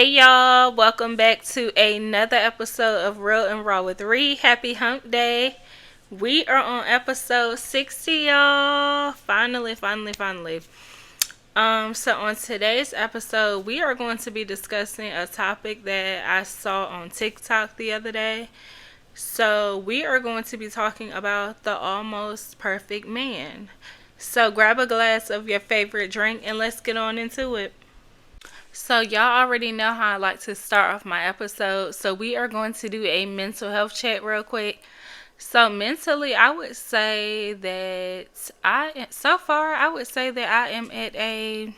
Hey y'all, welcome back to another episode of Real and Raw with Ree. Happy Hump Day. We are on episode 60, y'all. Finally. So on today's episode, we are going to be discussing a topic that I saw on TikTok the other day. So we are going to be talking about the almost perfect man. So grab a glass of your favorite drink and let's get on into it. So, y'all already know how I like to start off my episode. So, we are going to do a mental health check real quick. So, mentally, I would say that so far, I would say that I am at I'm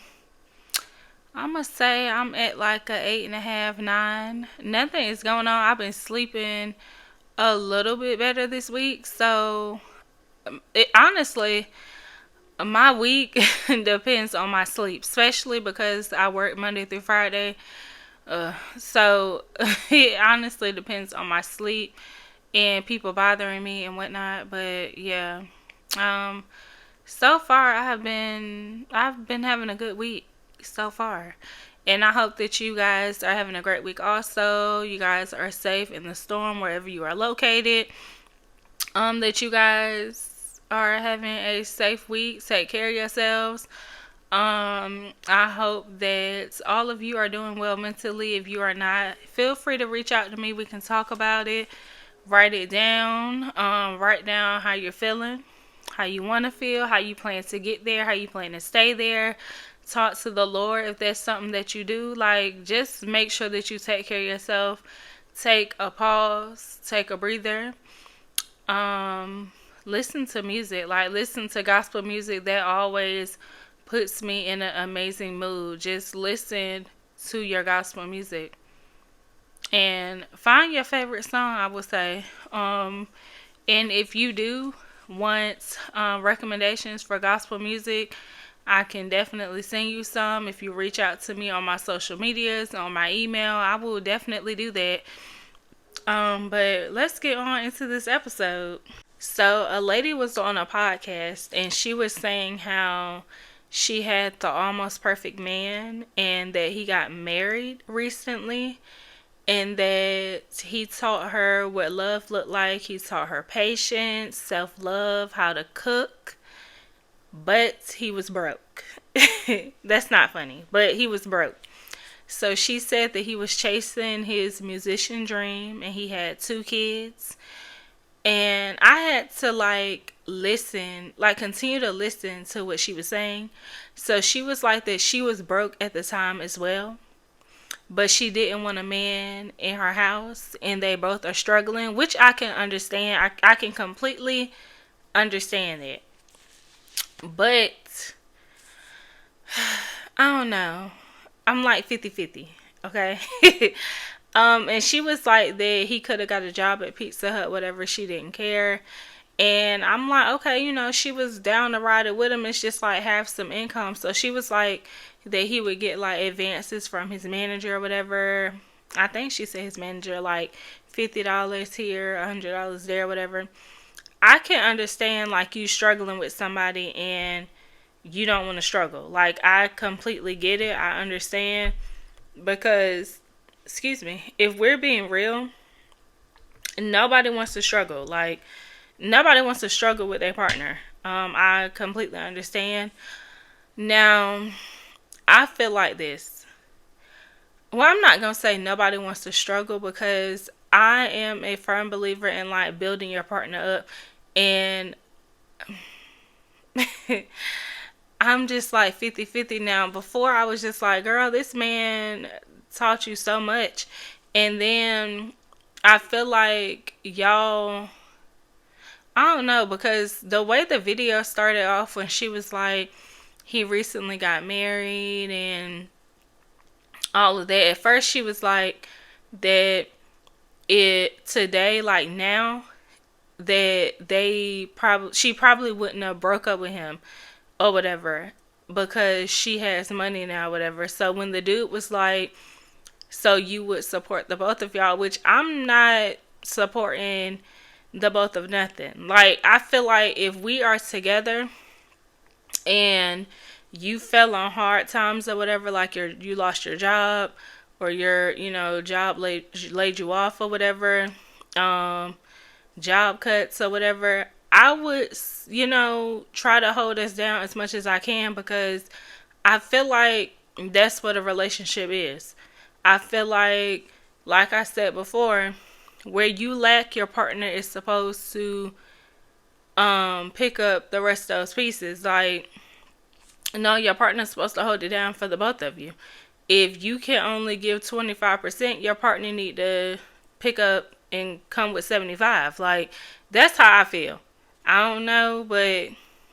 gonna say I'm at like a 8.5, 9. Nothing is going on. I've been sleeping a little bit better this week. So, honestly, my week depends on my sleep, especially because I work Monday through Friday. So it honestly depends on my sleep and people bothering me and whatnot. But yeah, um, so far I've been having a good week so far, and I hope that you guys are having a great week. Also, you guys are safe in the storm wherever you are located. That you guys are having a safe week. Take care of yourselves. I hope that all of you are doing well mentally. If you are not, feel free to reach out to me. We can talk about it. Write it down. Write down how you're feeling, how you want to feel, how you plan to get there, how you plan to stay there. Talk to the Lord if that's something that you do. Like, just make sure that you take care of yourself. Take a pause. Take a breather. Um, Listen to music. Like, listen to gospel music. That always puts me in an amazing mood. Just listen to your gospel music and find your favorite song, I would say. And if you do want recommendations for gospel music, I can definitely send you some. If you reach out to me on my social medias, on my email, I will definitely do that. But let's get on into this episode. So, a lady was on a podcast and she was saying how she had the almost perfect man and that he got married recently and that he taught her what love looked like. He taught her patience, self love, how to cook, but he was broke. That's not funny, but he was broke. So she said that he was chasing his musician dream and he had 2 kids. And I had to listen, continue to listen to what she was saying. So she was like that she was broke at the time as well. But she didn't want a man in her house and they both are struggling, which I can understand. I can completely understand that. But I don't know. I'm like 50-50. Okay. And she was like that he could have got a job at Pizza Hut, whatever. She didn't care. And I'm like, okay, she was down to ride it with him. It's just like have some income. So she was like that he would get like advances from his manager or whatever. I think she said his manager like $50 here, $100 there, whatever. I can understand like you struggling with somebody and you don't want to struggle. Like, I completely get it. I understand because, excuse me, if we're being real, nobody wants to struggle. Like, nobody wants to struggle with their partner. I completely understand. Now, I feel like this. Well, I'm not going to say nobody wants to struggle because I am a firm believer in like building your partner up. And I'm just like 50-50 now. Before I was just like, girl, this man taught you so much. And then I feel like y'all, I don't know, because the way the video started off when she was like, he recently got married and all of that. At first she was like that it today, like now, that she probably wouldn't have broke up with him or whatever because she has money now, whatever. So when the dude was like, so you would support the both of y'all, which I'm not supporting the both of nothing. Like, I feel like if we are together and you fell on hard times or whatever, like you lost your job or your, job laid you off or whatever, job cuts or whatever, I would, try to hold us down as much as I can, because I feel like that's what a relationship is. I feel like I said before, where you lack, your partner is supposed to pick up the rest of those pieces. Like, no, your partner's supposed to hold it down for the both of you. If you can only give 25%, your partner need to pick up and come with 75. Like, that's how I feel. I don't know, but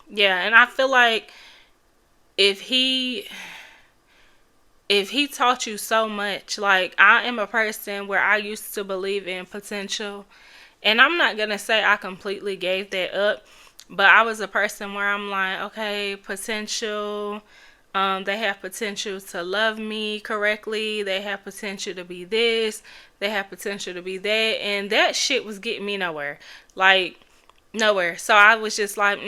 yeah, and I feel like if he if he taught you so much, like, I am a person where I used to believe in potential, and I'm not gonna say I completely gave that up, but I was a person where I'm like, okay, potential. They have potential to love me correctly. They have potential to be this. They have potential to be that, and that shit was getting me nowhere. Like, nowhere. So I was just like,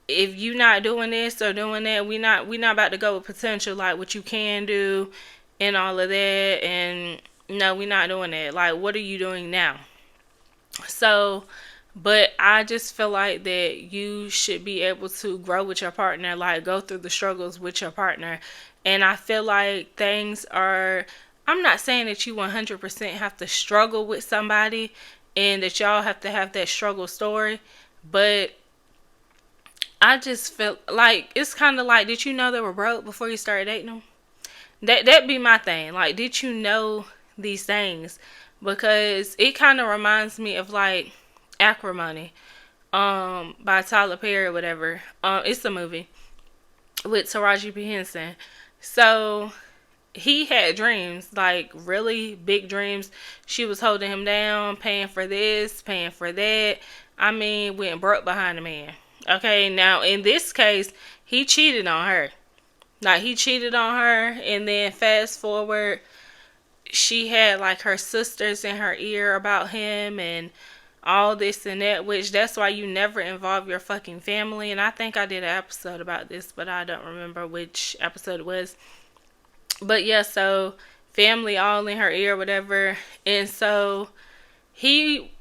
if you not doing this or doing that, we not about to go with potential, like what you can do and all of that. And no, we not doing that. Like, what are you doing now? So, but I just feel like that you should be able to grow with your partner, like go through the struggles with your partner. And I feel like things are, I'm not saying that you 100% have to struggle with somebody and that y'all have to have that struggle story, but I just feel like it's kind of like, did you know they were broke before you started dating them? That be my thing. Like, did you know these things? Because it kind of reminds me of like Acrimony, by Tyler Perry or whatever. It's a movie with Taraji P Henson. So he had dreams, like really big dreams. She was holding him down, paying for this, paying for that. I mean, went broke behind the man. Okay, now in this case, he cheated on her. Like, he cheated on her, and then fast forward, she had like her sisters in her ear about him and all this and that, which that's why you never involve your fucking family. And I think I did an episode about this, but I don't remember which episode it was. But yeah, so family all in her ear, whatever. And so he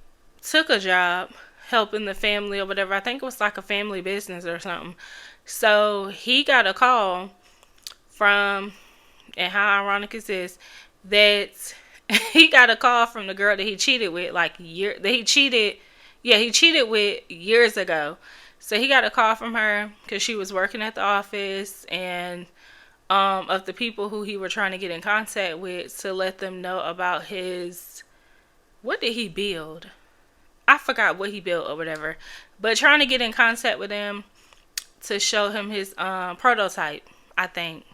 took a job helping the family or whatever. I think it was like a family business or something. So he got a call from, and how ironic is this, that he got a call from the girl that he cheated with, like he cheated with years ago. So he got a call from her because she was working at the office, and of the people who he were trying to get in contact with to let them know about his, what did he build? I forgot what he built or whatever, but trying to get in contact with him to show him his prototype, I think.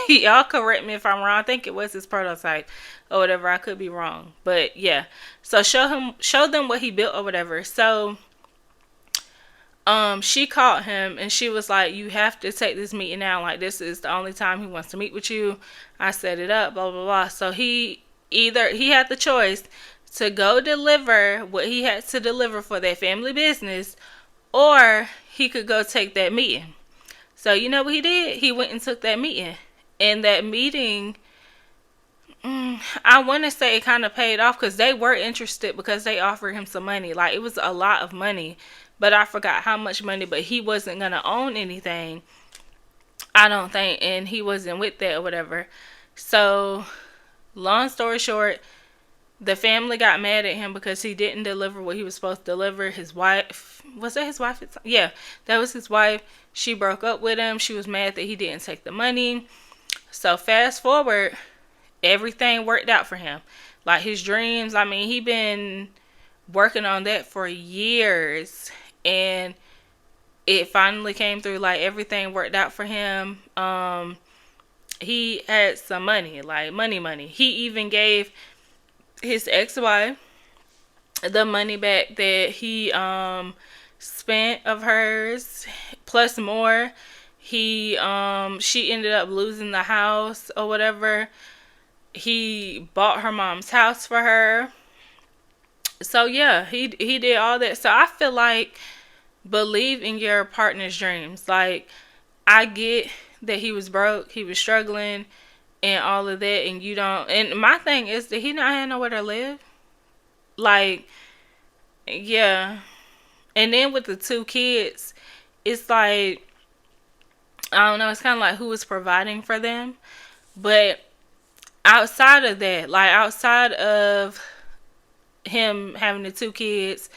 Y'all correct me if I'm wrong. I think it was his prototype or whatever. I could be wrong, but yeah. So show them what he built or whatever. So she called him and she was like, you have to take this meeting now. Like, this is the only time he wants to meet with you. I set it up, blah blah blah. So he had the choice to go deliver what he had to deliver for that family business, or he could go take that meeting. So you know what he did? He went and took that meeting. And that meeting, I want to say it kind of paid off because they were interested, because they offered him some money. Like, it was a lot of money, but I forgot how much money. But he wasn't going to own anything, I don't think, and he wasn't with that or whatever. So, long story short, the family got mad at him because he didn't deliver what he was supposed to deliver. His wife, was that his wife? Yeah, that was his wife. She broke up with him. She was mad that he didn't take the money. So fast forward, everything worked out for him. Like, his dreams, I mean, he been working on that for years, and it finally came through. Like, everything worked out for him. He had some money, like money. He even gave his ex-wife the money back that he spent of hers, plus more. She ended up losing the house or whatever. He bought her mom's house for her. So yeah, he did all that. So I feel like, believe in your partner's dreams. Like, I get that he was broke, he was struggling, and all of that, and you don't. And my thing is that he not have nowhere to live. Like, yeah. And then with the two kids, it's like, I don't know. It's kind of like who is providing for them. But outside of that, like outside of him having the two kids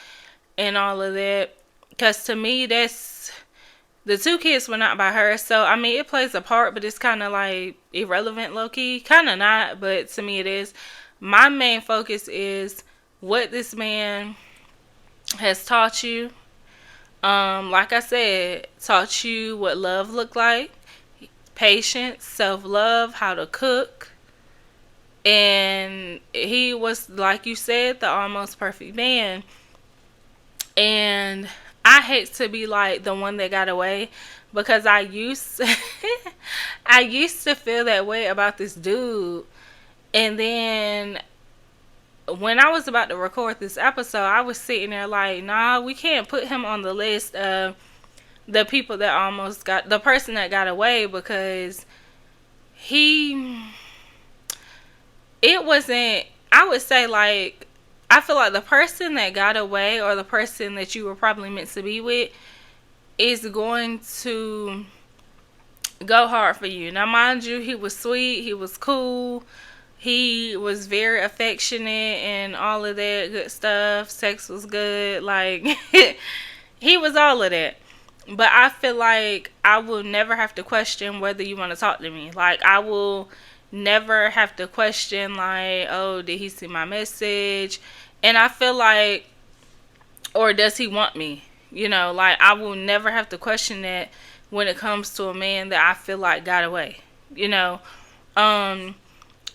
and all of that, because to me, that's the two kids were not by her. So I mean, it plays a part, but it's kind of like irrelevant, low key. Kind of not, but to me, it is. My main focus is what this man has taught you. Like I said, taught you what love looked like, patience, self love, how to cook. And he was, like you said, the almost perfect man. And I hate to be like the one that got away, because I used to feel that way about this dude. And then when I was about to record this episode, I was sitting there like, nah, we can't put him on the list of the people that almost got, the person that got away, because he, it wasn't, I would say, like, I feel like the person that got away, or the person that you were probably meant to be with, is going to go hard for you. Now, mind you, he was sweet, he was cool, he was very affectionate and all of that good stuff. Sex was good. Like, he was all of that. But I feel like I will never have to question whether you want to talk to me. Like, I will never have to question, like, oh, did he see my message? And I feel like, or does he want me? You know, like, I will never have to question that when it comes to a man that I feel like got away. You know,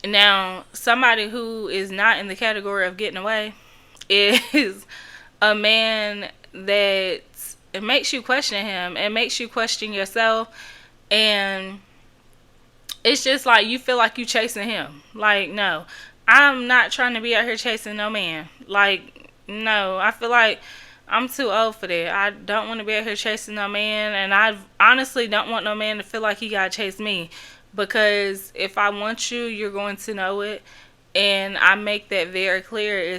now, somebody who is not in the category of getting away is a man that it makes you question him. It makes you question yourself. And it's just like you feel like you chasing him. Like, no, I'm not trying to be out here chasing no man. Like, no, I feel like I'm too old for that. I don't want to be out here chasing no man. And I honestly don't want no man to feel like he got to chase me. Because if I want you, you're going to know it. And I make that very clear.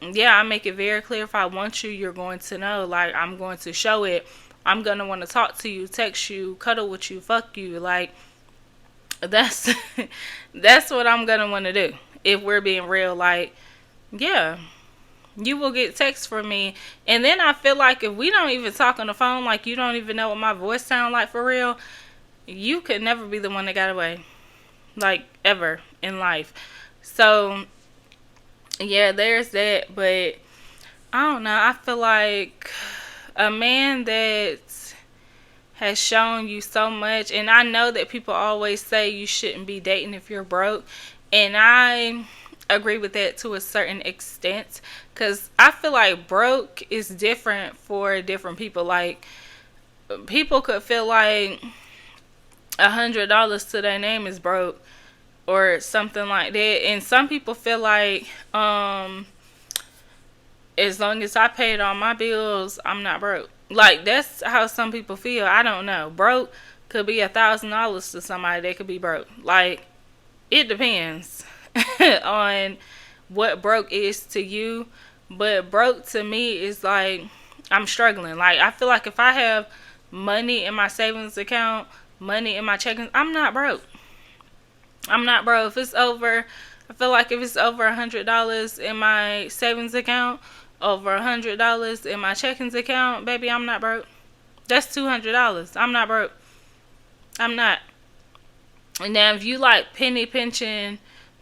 I make it very clear. If I want you, you're going to know. Like, I'm going to show it. I'm going to want to talk to you, text you, cuddle with you, fuck you. Like, that's that's what I'm going to want to do. If we're being real, like, yeah, you will get texts from me. And then I feel like if we don't even talk on the phone, like, you don't even know what my voice sound like for real, you could never be the one that got away, like, ever in life. So, yeah, there's that. But I don't know. I feel like a man that has shown you so much, and I know that people always say you shouldn't be dating if you're broke, and I agree with that to a certain extent, because I feel like broke is different for different people. Like, people could feel like $100 to their name is broke, or something like that. And some people feel like, as long as I paid all my bills, I'm not broke. Like, that's how some people feel. I don't know. Broke could be $1,000 to somebody that could be broke. Like, it depends on what broke is to you. But broke to me is like, I'm struggling. Like, I feel like if I have money in my savings account, money in my checking, I'm not broke. I'm not broke. If it's over, I feel like if it's over $100 in my savings account, over $100 in my checkings account, baby, I'm not broke. That's $200. I'm not broke. I'm not. And now, if you like penny pinching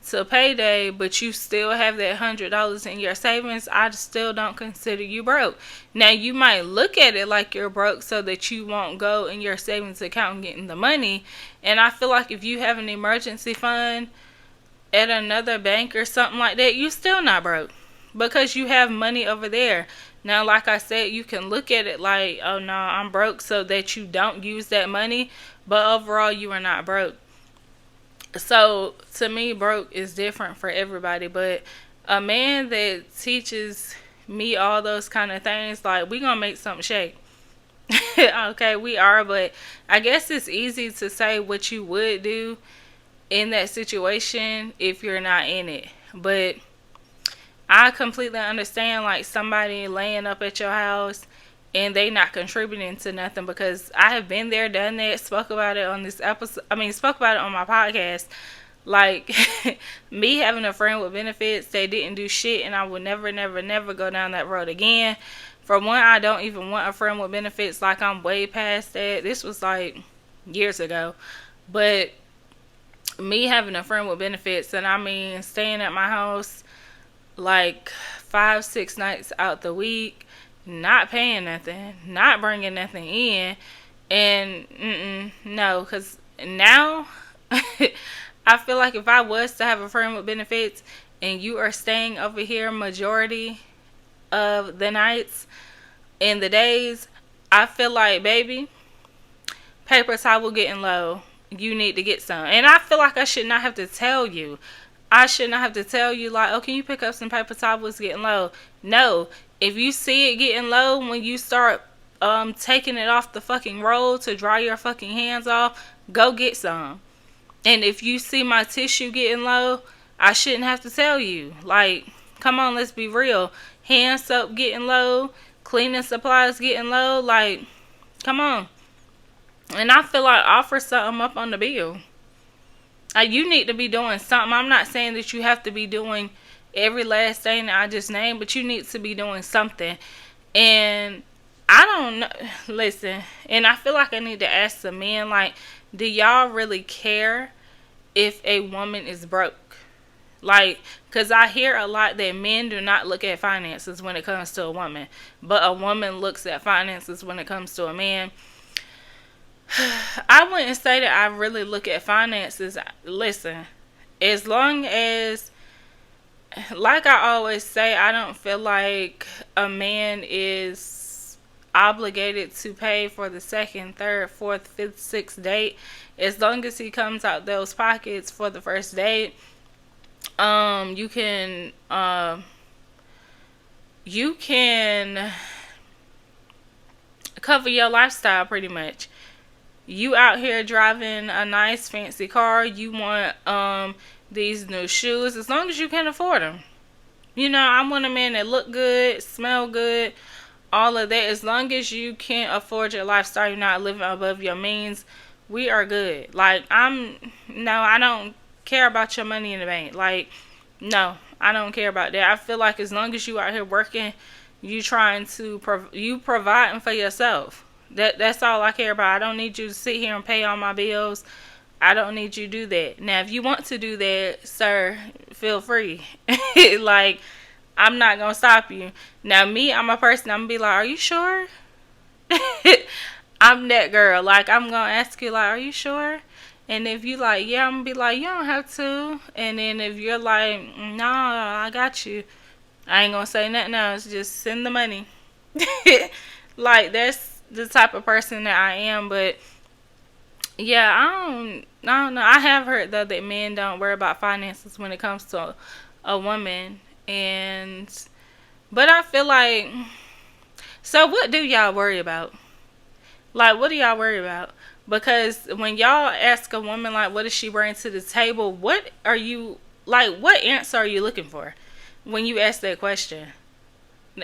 to payday, but you still have that $100 in your savings, I still don't consider you broke. Now, you might look at it like you're broke so that you won't go in your savings account and getting the money. And I feel like if you have an emergency fund at another bank or something like that, you still not broke, because you have money over there. Now, like I said, you can look at it like, oh no, I'm broke, so that you don't use that money, but overall you are not broke. So, to me, broke is different for everybody. But a man that teaches me all those kind of things, like, we gonna make something shake. Okay, we are. But I guess it's easy to say what you would do in that situation if you're not in it. But I completely understand like somebody laying up at your house and they not contributing to nothing, because I have been there, done that, spoke about it on this episode. I mean, spoke about it on my podcast. Like me having a friend with benefits, they didn't do shit, and I would never, never, never go down that road again. For one, I don't even want a friend with benefits. Like, I'm way past that. This was like years ago. But me having a friend with benefits, and I mean staying at my house like 5, 6 nights out the week, not paying nothing, not bringing nothing in, and no, because now I feel like if I was to have a friend with benefits and you are staying over here majority of the nights and the days, I feel like, baby, paper towel getting low. You need to get some. And I feel like I should not have to tell you. I should not have to tell you, like, oh, can you pick up some paper towels getting low? No. If you see it getting low when you start taking it off the fucking roll to dry your fucking hands off, go get some. And if you see my tissue getting low, I shouldn't have to tell you. Like, come on, let's be real. Hand soap getting low, cleaning supplies getting low, like, come on. And I feel like offer something up on the bill. You need to be doing something. I'm not saying that you have to be doing every last thing that I just named, but you need to be doing something. And I don't know. Listen, and I feel like I need to ask the men, like, do y'all really care if a woman is broke? Like, because I hear a lot that men do not look at finances when it comes to a woman, but a woman looks at finances when it comes to a man. I wouldn't say that I really look at finances. Listen, as long as, like I always say, I don't feel like a man is obligated to pay for the second, third, fourth, fifth, sixth date. As long as he comes out those pockets for the first date, you can cover your lifestyle pretty much. You out here driving a nice fancy car, you want these new shoes, as long as you can afford them. You know, I want a man that look good, smell good, all of that. As long as you can afford your lifestyle, you're not living above your means, we are good. Like, I don't care about your money in the bank. Like, no, I don't care about that. I feel like as long as you out here working, you trying to you providing for yourself. That's all I care about. I don't need you to sit here and pay all my bills. I don't need you to do that. Now, if you want to do that, sir, feel free. Like, I'm not going to stop you. Now, me, I'm a person, I'm going to be like, are you sure? I'm that girl. Like, I'm going to ask you, like, are you sure? And if you like, yeah, I'm going to be like, you don't have to. And then if you're like, no, I got you, I ain't going to say nothing else. Just send the money. Like, that's the type of person that I am. But yeah, I don't know. I have heard though that men don't worry about finances when it comes to a woman, and but I feel like, so what do y'all worry about? Like, what do y'all worry about? Because when y'all ask a woman, like, what does she bring to the table? What are you, like, what answer are you looking for when you ask that question?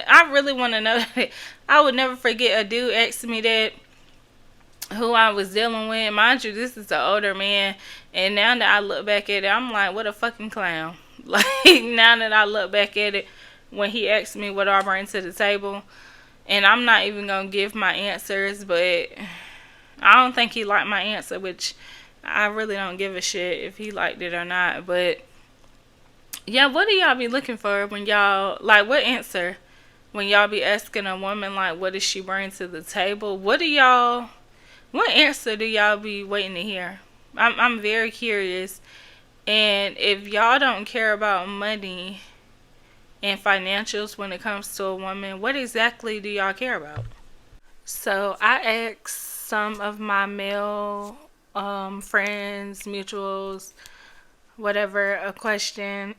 I really want to know that. I would never forget a dude asking me that, who I was dealing with. Mind you, this is an older man. And now that I look back at it, I'm like, what a fucking clown. Like, now that I look back at it, when he asked me what I bring to the table, and I'm not even going to give my answers, but I don't think he liked my answer, which I really don't give a shit if he liked it or not. But yeah, what do y'all be looking for when y'all, like, what answer when y'all be asking a woman, like, what does she bring to the table? What answer do y'all be waiting to hear? I'm very curious. And if y'all don't care about money and financials when it comes to a woman, what exactly do y'all care about? So I asked some of my male friends, mutuals, whatever, a question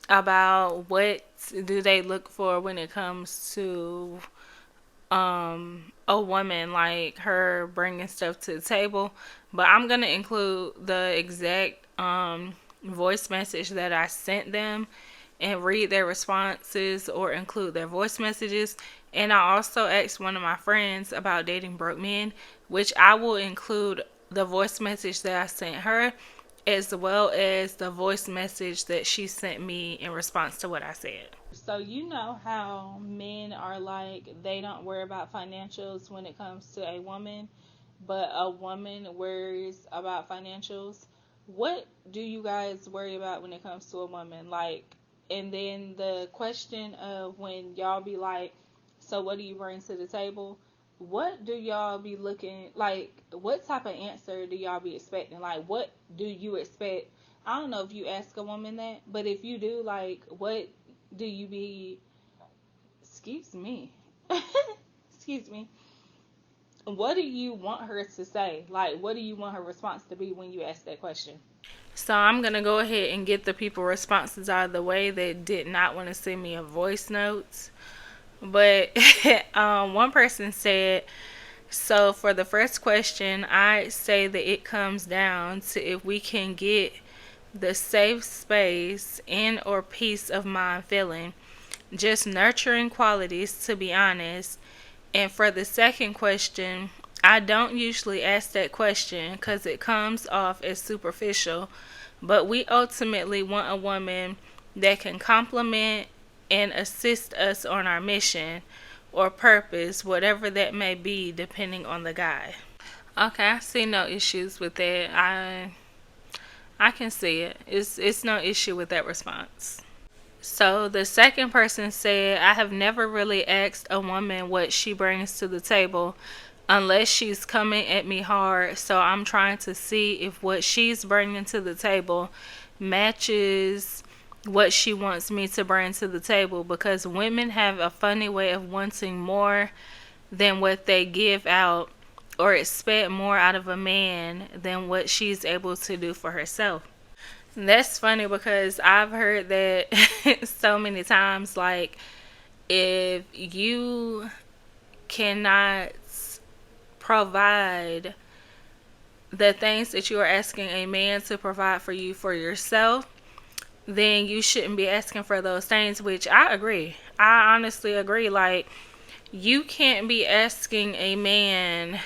about what do they look for when it comes to a woman, like her bringing stuff to the table, but I'm gonna include the exact voice message that I sent them and read their responses or include their voice messages. And I also asked one of my friends about dating broke men, which I will include the voice message that I sent her as well as the voice message that she sent me in response to what I said. So you know how men are like, they don't worry about financials when it comes to a woman, but a woman worries about financials. What do you guys worry about when it comes to a woman? Like, and then the question of when y'all be like, so what do you bring to the table? What do y'all be looking like? What type of answer do y'all be expecting? Like, what do you expect? I don't know if you ask a woman that, but if you do, like, what do you be? Excuse me. Excuse me. What do you want her to say? Like, what do you want her response to be when you ask that question? So I'm gonna go ahead and get the people responses out of the way that did not want to send me a voice note. But one person said, so for the first question, I say that it comes down to if we can get the safe space and or peace of mind feeling, just nurturing qualities, to be honest. And for the second question, I don't usually ask that question because it comes off as superficial, but we ultimately want a woman that can complement and assist us on our mission or purpose, whatever that may be, depending on the guy. Okay, I see no issues with that. I can see it. It's no issue with that response. So the second person said, I have never really asked a woman what she brings to the table unless she's coming at me hard. So I'm trying to see if what she's bringing to the table matches what she wants me to bring to the table, because women have a funny way of wanting more than what they give out or expect more out of a man than what she's able to do for herself. That's funny because I've heard that so many times. Like, if you cannot provide the things that you are asking a man to provide for you for yourself, then you shouldn't be asking for those things, which I agree. I honestly agree. Like, you can't be asking a man,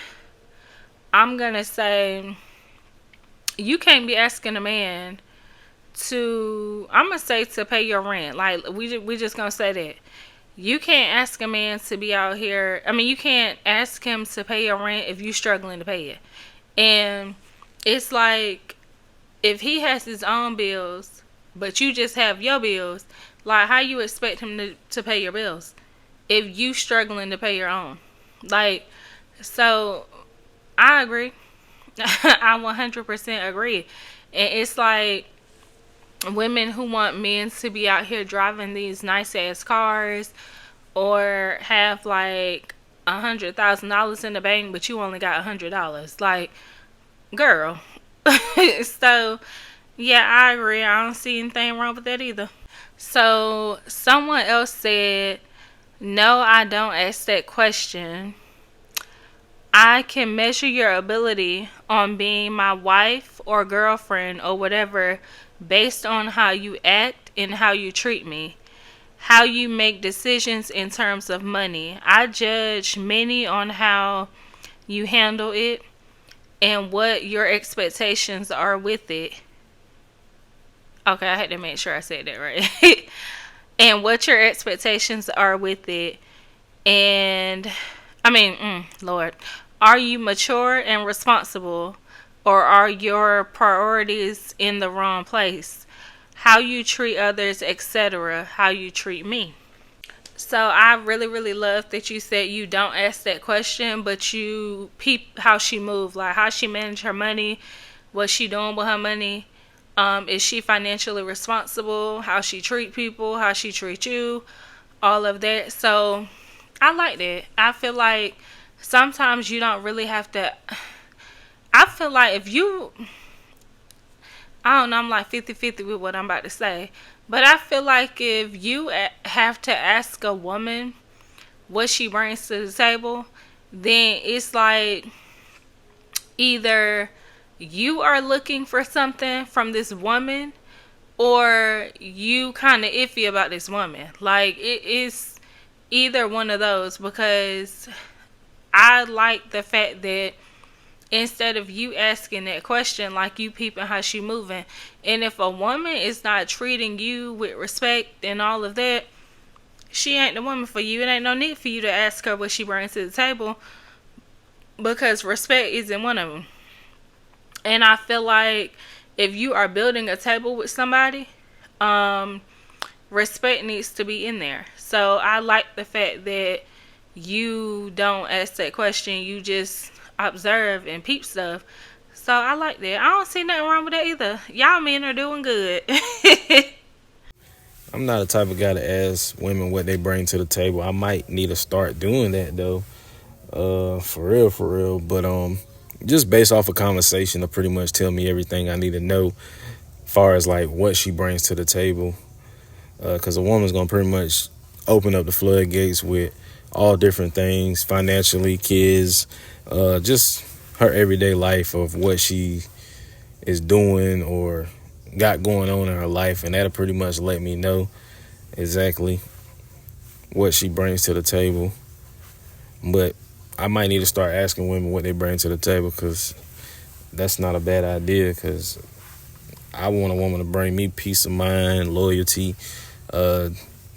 I'm going to say, you can't be asking a man to, I'm gonna say, to pay your rent. Like, we just gonna say that you can't ask a man to be out here. I mean, you can't ask him to pay your rent if you struggling to pay it. And it's like, if he has his own bills but you just have your bills, like, how you expect him to pay your bills if you struggling to pay your own? Like, so I agree. I 100% agree. And it's like, women who want men to be out here driving these nice ass cars or have like $100,000 in the bank, but you only got $100. Like, girl. So yeah, I agree. I don't see anything wrong with that either. So someone else said, no, I don't ask that question. I can measure your ability on being my wife or girlfriend or whatever based on how you act and how you treat me, how you make decisions in terms of money. I judge many on how you handle it and what your expectations are with it. Okay, I had to make sure I said that right. And what your expectations are with it. And, I mean, Lord, are you mature and responsible, or are your priorities in the wrong place? How you treat others, etc. How you treat me. So I really, really love that you said you don't ask that question, but you peep how she move, like how she manage her money, what she doing with her money. Is she financially responsible? How she treat people? How she treat you? All of that. So I like that. I feel like sometimes you don't really have to. I feel like if you, I don't know, I'm like 50-50 with what I'm about to say. But I feel like if you have to ask a woman what she brings to the table, then it's like either you are looking for something from this woman or you kind of iffy about this woman. Like, it is either one of those, because I like the fact that instead of you asking that question, like, you peeping how she moving. And if a woman is not treating you with respect and all of that, she ain't the woman for you. It ain't no need for you to ask her what she brings to the table, because respect isn't one of them. And I feel like if you are building a table with somebody, respect needs to be in there. So I like the fact that you don't ask that question. You just observe and peep stuff. So I like that. I don't see nothing wrong with that either. Y'all men are doing good. I'm not the type of guy to ask women what they bring to the table. I might need to start doing that though. For real. But just based off of conversation to pretty much tell me everything I need to know, far as like what she brings to the table. Because a woman's gonna pretty much open up the floodgates with all different things, financially, kids, just her everyday life of what she is doing or got going on in her life, and that'll pretty much let me know exactly what she brings to the table. But I might need to start asking women what they bring to the table, because that's not a bad idea, because I want a woman to bring me peace of mind, loyalty.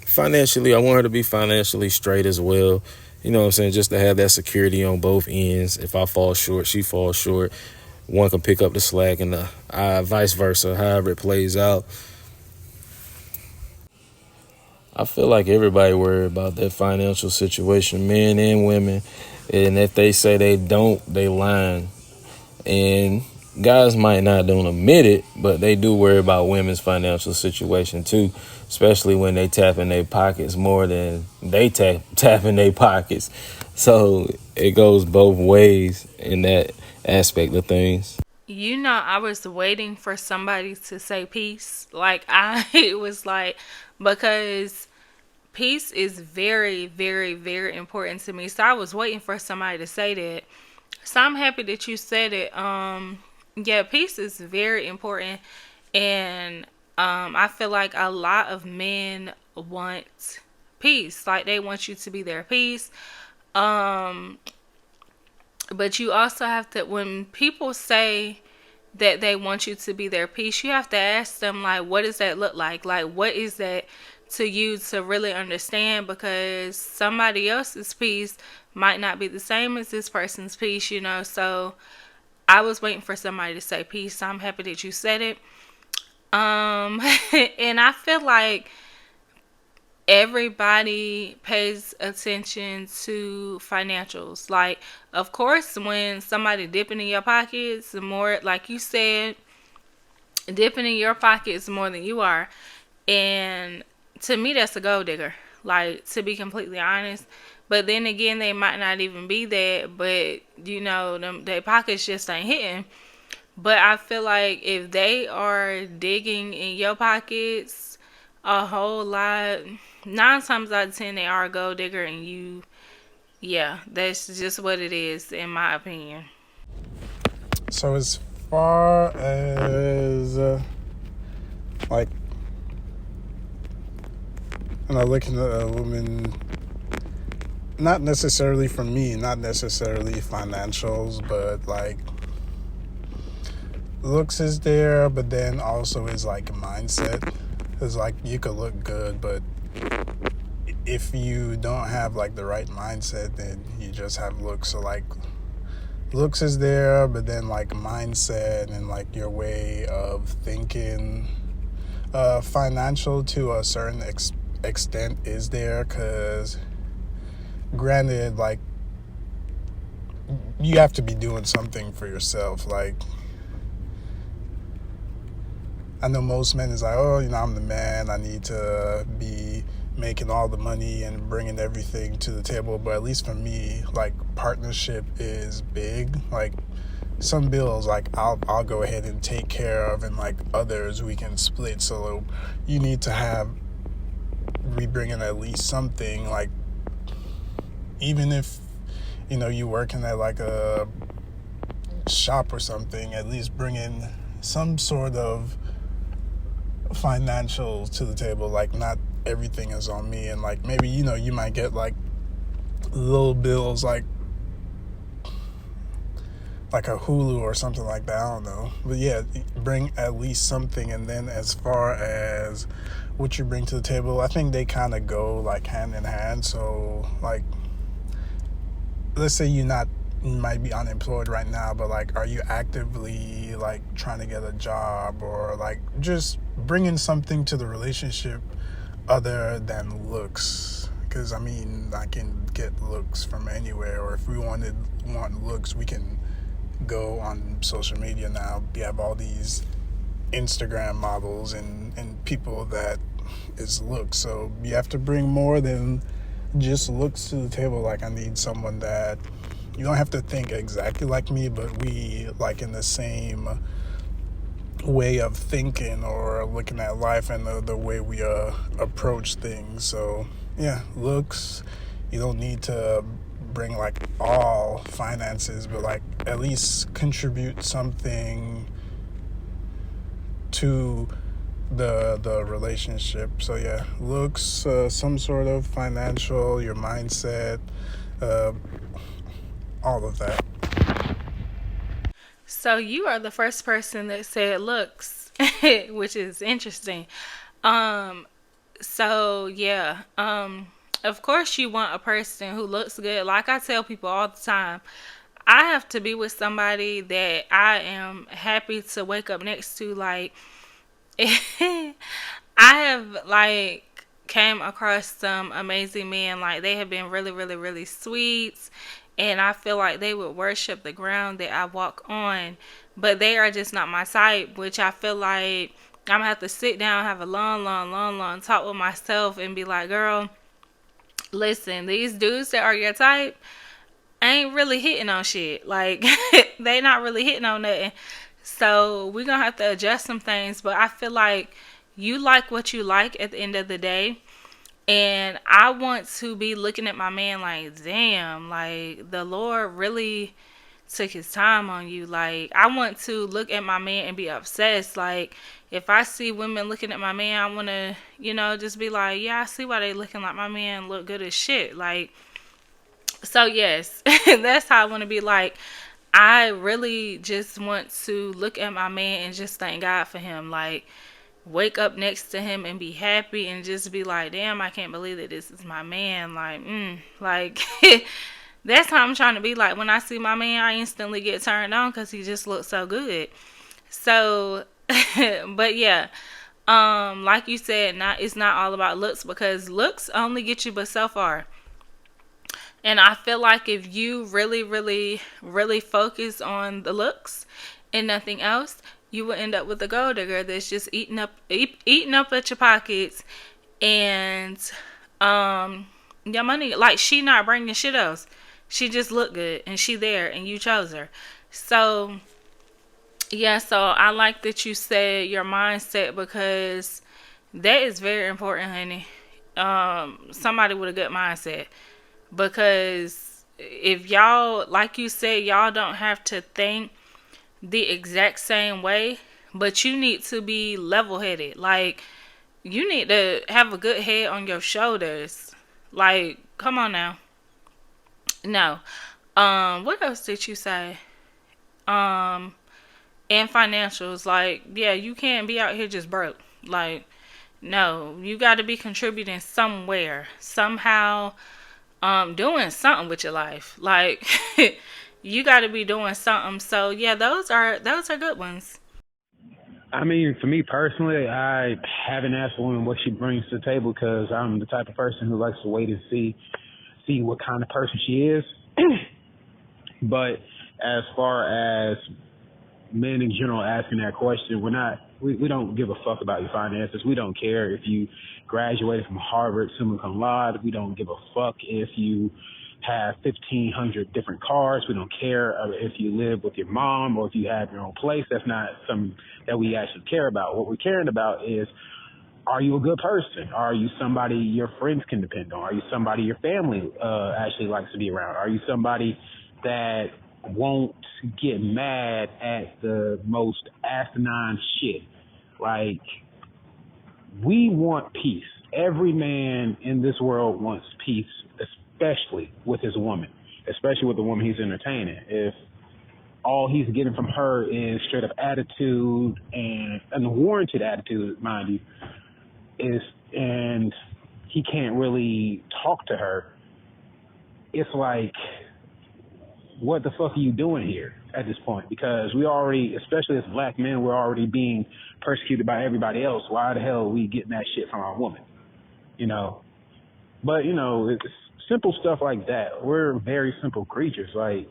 Financially, I want her to be financially straight as well. You know what I'm saying? Just to have that security on both ends. If I fall short, she falls short. One can pick up the slack, and vice versa, however it plays out. I feel like everybody worry about their financial situation, men and women. And if they say they don't, they lying. And guys might not don't admit it, but they do worry about women's financial situation too, especially when they tap in their pockets more than they tap in their pockets. So it goes both ways in that aspect of things. You know, I was waiting for somebody to say peace. Like, I was like, because peace is very, very, very important to me. So I was waiting for somebody to say that. So I'm happy that you said it. Yeah, peace is very important. And I feel like a lot of men want peace. Like, they want you to be their peace. But you also have to, when people say that they want you to be their peace, you have to ask them, like, what does that look like? Like, what is that to you to really understand? Because somebody else's peace might not be the same as this person's peace, you know? So I was waiting for somebody to say peace. So I'm happy that you said it. And I feel like everybody pays attention to financials. Like, of course, when somebody dipping in your pockets, more, like you said, dipping in your pockets more than you are. And to me, that's a gold digger. Like, to be completely honest. But then again, they might not even be that. But, you know, their pockets just ain't hitting. But I feel like if they are digging in your pockets a whole lot, 9 times out of 10 they are a gold digger, and you, yeah, that's just what it is in my opinion. So as far as like, looking at a woman, not necessarily for me, not necessarily financials, but like looks is there, but then also is like mindset. It's like you could look good, but if you don't have like the right mindset, then you just have looks. So like looks is there, but then like mindset and like your way of thinking, financial to a certain extent is there, because granted, like, you have to be doing something for yourself. Like, I know most men is like, oh, I'm the man, I need to be making all the money and bringing everything to the table. But at least for me, like, partnership is big. Like, some bills, like, I'll go ahead and take care of, and like others we can split. So you need to have, we bring in at least something. Like, even if you working at like a shop or something, at least bring in some sort of financials to the table. Like, not everything is on me, and like maybe you might get like little bills, like a Hulu or something like that. I don't know, but yeah, bring at least something. And then as far as what you bring to the table, I think they kind of go like hand in hand. So like, let's say you might be unemployed right now, but like, are you actively like trying to get a job, or like just bringing something to the relationship other than looks? Because I mean, I can get looks from anywhere, or if we want looks, we can go on social media now. We have all these Instagram models and people that is looks. So you have to bring more than just looks to the table. Like, I need someone that you don't have to think exactly like me, but we like in the same way of thinking or looking at life, and the way we approach things. So yeah, looks. You don't need to bring like all finances, but like at least contribute something to the relationship. So yeah, looks, some sort of financial, your mindset, uh, all of that. So you are the first person that said looks, which is interesting. Um, so yeah, of course you want a person who looks good. Like I tell people all the time, I have to be with somebody that I am happy to wake up next to. Like, I have like came across some amazing men. Like, they have been really, really, really sweet, and I feel like they would worship the ground that I walk on. But they are just not my type, which I feel like I'm gonna have to sit down, have a long, long, long, long talk with myself, and be like, girl, listen, these dudes that are your type ain't really hitting on shit. Like, they not really hitting on nothing. So we're gonna have to adjust some things. But I feel like you like what you like at the end of the day. And I want to be looking at my man like, damn, like the Lord really took his time on you. Like, I want to look at my man and be obsessed. Like, if I see women looking at my man, I want to, just be like, yeah, I see why they looking like my man look good as shit. Like, so yes, that's how I want to be. Like, I really just want to look at my man and just thank God for him. Like, wake up next to him and be happy and just be like, damn, I can't believe that this is my man. Like, like, that's how I'm trying to be. Like, when I see my man, I instantly get turned on because he just looks so good. So, but yeah, like you said, it's not all about looks, because looks only get you but so far. And I feel like if you really, really, really focus on the looks and nothing else, you will end up with a gold digger that's just eating up at your pockets, and your money. Like, she not bringing shit else. She just look good and she there and you chose her. So yeah, so I like that you said your mindset, because that is very important, honey. Somebody with a good mindset. Because if y'all, like you said, y'all don't have to think the exact same way, but you need to be level headed. Like, you need to have a good head on your shoulders. Like, come on now. No. What else did you say? Um, and financials. Like, yeah, you can't be out here just broke. Like, no, you got to be contributing somewhere, somehow, doing something with your life. Like, you got to be doing something. So yeah, those are good ones. I mean, for me personally, I haven't asked a woman what she brings to the table because I'm the type of person who likes to wait and see what kind of person she is. But as far as men in general asking that question, we don't give a fuck about your finances. We don't care if you graduated from Harvard summa cum laude. We don't give a fuck if you have 1,500 different cars. We don't care if you live with your mom or if you have your own place. That's not something that we actually care about. What we're caring about is, are you a good person? Are you somebody your friends can depend on? Are you somebody your family actually likes to be around? Are you somebody that won't get mad at the most asinine shit? Like, we want peace. Every man in this world wants peace, especially with his woman, especially with the woman he's entertaining. If all he's getting from her is straight up attitude and unwarranted attitude, mind you, and he can't really talk to her, it's like, what the fuck are you doing here at this point? Because we already, especially as black men, we're already being persecuted by everybody else. Why the hell are we getting that shit from our woman? You know? But, you know, it's simple stuff like that. We're very simple creatures. Like,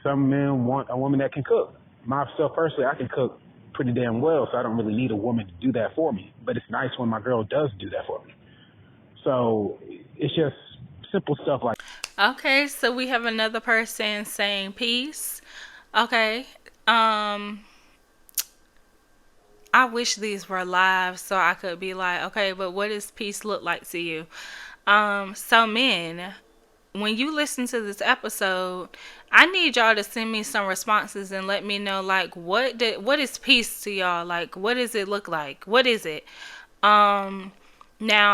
some men want a woman that can cook. Myself personally, I can cook pretty damn well, so I don't really need a woman to do that for me. But it's nice when my girl does do that for me. So it's just simple stuff like Okay, so we have another person saying peace. Okay. I wish these were live so I could be like, okay, but what does peace look like to you? So men, when you listen to this episode, I need y'all to send me some responses and let me know, like, what is peace to y'all? Like, what does it look like? What is it? Now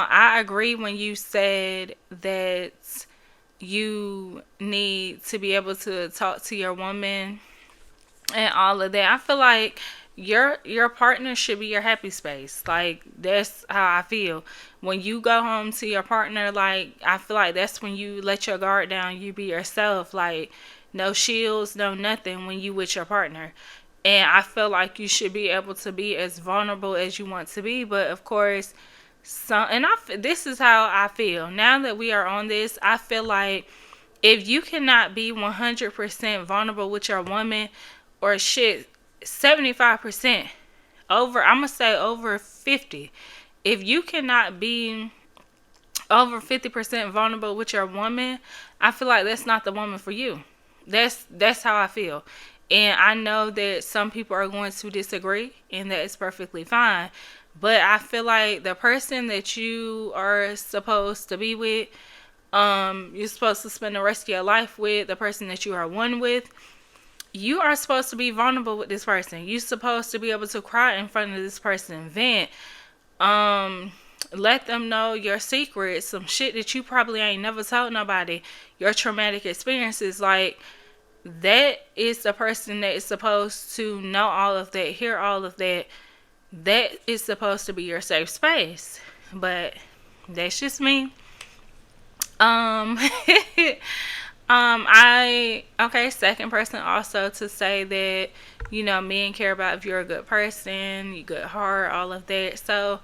I agree when you said that you need to be able to talk to your woman and all of that. I feel like your partner should be your happy space. Like, that's how I feel. When you go home to your partner, like, I feel like that's when you let your guard down, you be yourself. Like, no shields, no nothing when you with your partner. And I feel like you should be able to be as vulnerable as you want to be, but of course, this is how I feel. Now that we are on this, I feel like if you cannot be 100% vulnerable with your woman, or shit, 75%, I'm going to say over 50. If you cannot be over 50% vulnerable with your woman, I feel like that's not the woman for you. That's how I feel. And I know that some people are going to disagree, and that is perfectly fine. But I feel like the person that you are supposed to be with, you're supposed to spend the rest of your life with, the person that you are one with, you are supposed to be vulnerable with this person. You're supposed to be able to cry in front of this person, vent, let them know your secrets, some shit that you probably ain't never told nobody, your traumatic experiences. Like, that is the person that is supposed to know all of that, hear all of that. That is supposed to be your safe space. But that's just me. Second person also to say that, you know, men care about if you're a good person, you good heart, all of that. So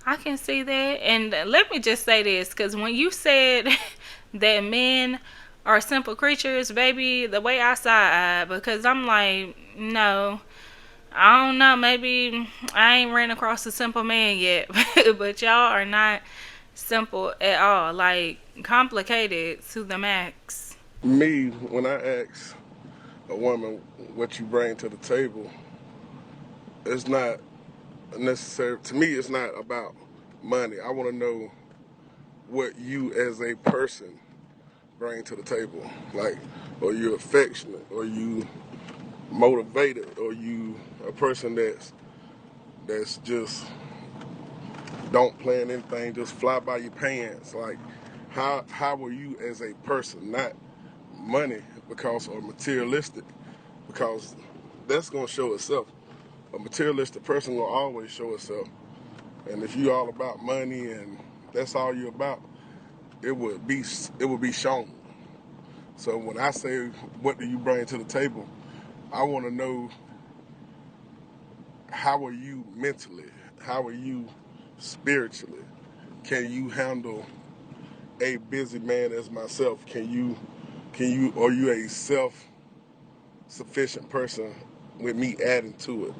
I can see that. And let me just say this, because when you said that men are simple creatures, baby, the way I side-eye, because I'm like, no, I don't know, maybe I ain't ran across a simple man yet, but y'all are not simple at all, like, complicated to the max. Me, when I ask a woman what you bring to the table, it's not necessary. To me, it's not about money. I want to know what you as a person bring to the table. Like, are you affectionate? Are you motivated? Are you a person that's just don't plan anything, just fly by your pants? Like, how are you as a person? Not money because or materialistic, because that's gonna show itself. A materialistic person will always show itself. And if you all about money and that's all you're about, it would be shown. So when I say what do you bring to the table, I want to know, how are you mentally? How are you spiritually? Can you handle a busy man as myself? Are you a self-sufficient person with me adding to it?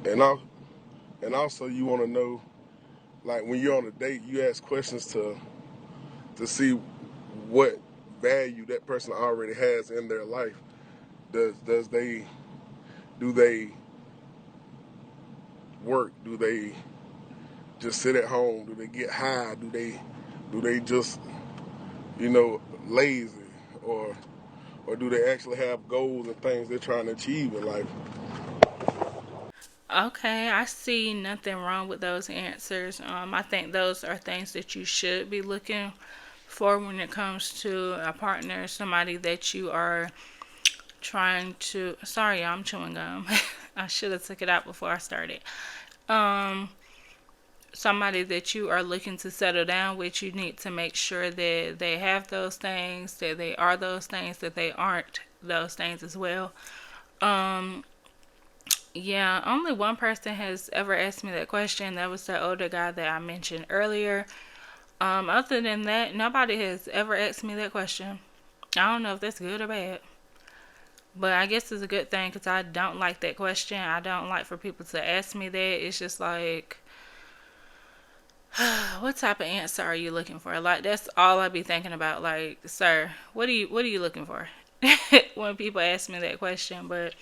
And also you want to know, like, when you're on a date, you ask questions to see what value that person already has in their life. Do they work? Do they just sit at home? Do they get high? Do they just, lazy? Or do they actually have goals and things they're trying to achieve in life? Okay, I see nothing wrong with those answers. I think those are things that you should be looking for when it comes to a partner, somebody that you are trying to. Sorry, I'm chewing gum. I should have took it out before I started. Um, Somebody that you are looking to settle down with, you need to make sure that they have those things, that they are those things, that they aren't those things as well. Um, yeah, only one person has ever asked me that question. That was the older guy that I mentioned earlier. Other than that, nobody has ever asked me that question. I don't know if that's good or bad, but I guess it's a good thing because I don't like that question. I don't like for people to ask me that. It's just like, what type of answer are you looking for? Like that's all I be thinking about. Like, sir, what are you looking for? When people ask me that question, but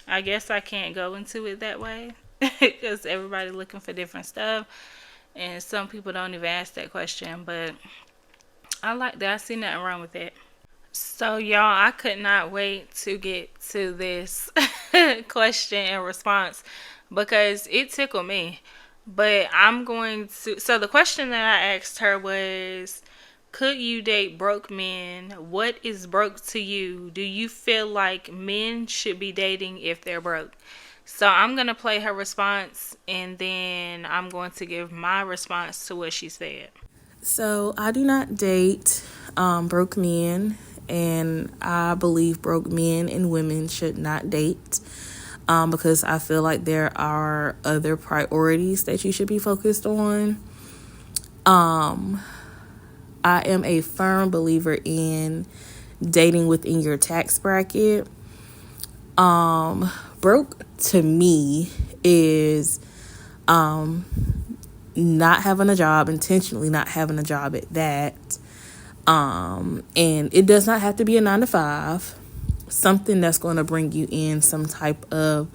I guess I can't go into it that way because everybody looking for different stuff, and some people don't even ask that question. But I like that. I see nothing wrong with it. So y'all, I could not wait to get to this question and response because it tickled me. But I'm going to. So the question that I asked her was, could you date broke men? What is broke to you? Do you feel like men should be dating if they're broke? So I'm going to play her response and then I'm going to give my response to what she said. So I do not date broke men, and I believe broke men and women should not date because I feel like there are other priorities that you should be focused on. I am a firm believer in dating within your tax bracket. Broke to me is not having a job, intentionally not having a job at that. And it does not have to be a 9 to 5. Something that's going to bring you in some type of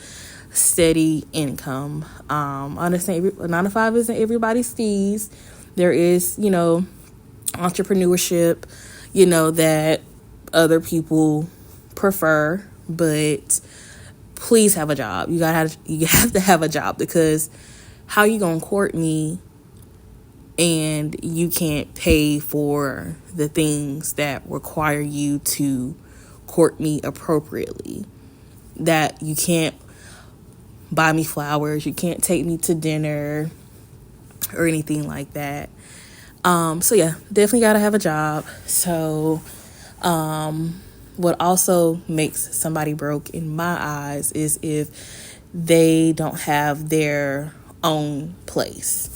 steady income. I understand 9 to 5 isn't everybody's steez. There is, entrepreneurship, that other people prefer, but please have a job. You have to have a job because how you gonna court me and you can't pay for the things that require you to court me appropriately? That you can't buy me flowers, you can't take me to dinner or anything like that. So yeah, definitely gotta have a job. So what also makes somebody broke in my eyes is if they don't have their own place.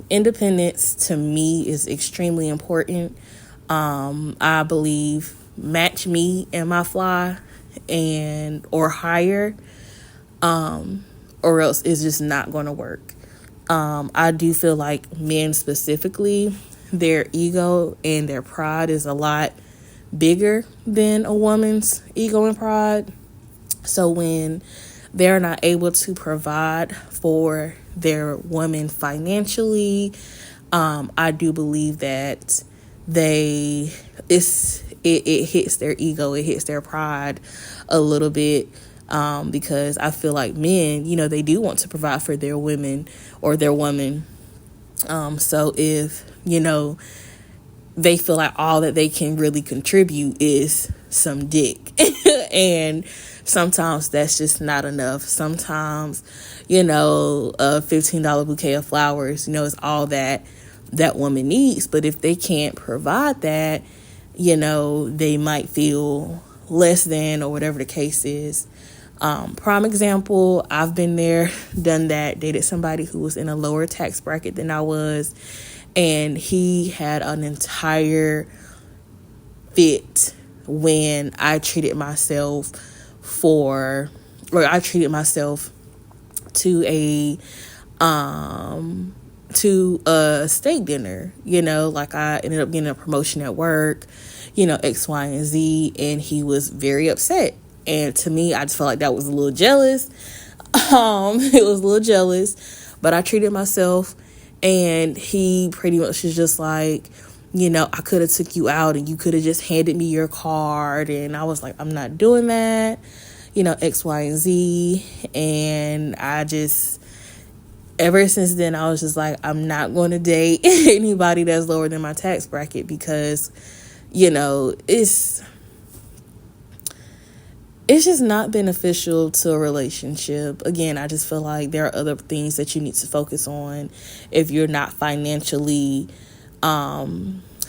Independence to me is extremely important. I believe match me and my fly or higher, or else it's just not going to work. I do feel like men specifically, their ego and their pride is a lot bigger than a woman's ego and pride. So when they're not able to provide for their woman financially, I do believe that it hits their ego, it hits their pride a little bit. Because I feel like men, they do want to provide for their women or their woman. So if, they feel like all that they can really contribute is some dick. And sometimes that's just not enough. Sometimes, a $15 bouquet of flowers, is all that woman needs. But if they can't provide that, they might feel less than or whatever the case is. Prime example, I've been there, done that, dated somebody who was in a lower tax bracket than I was, and he had an entire fit when I treated myself to a steak dinner. Like I ended up getting a promotion at work, X, Y, and Z, and he was very upset. And to me, I just felt like that was a little jealous. It was a little jealous, but I treated myself, and he pretty much was just like, I could have took you out and you could have just handed me your card. And I was like, I'm not doing that, X, Y, and Z. And I just, ever since then, I was just like, I'm not going to date anybody that's lower than my tax bracket because, it's just not beneficial to a relationship. Again, I just feel like there are other things that you need to focus on if you're not financially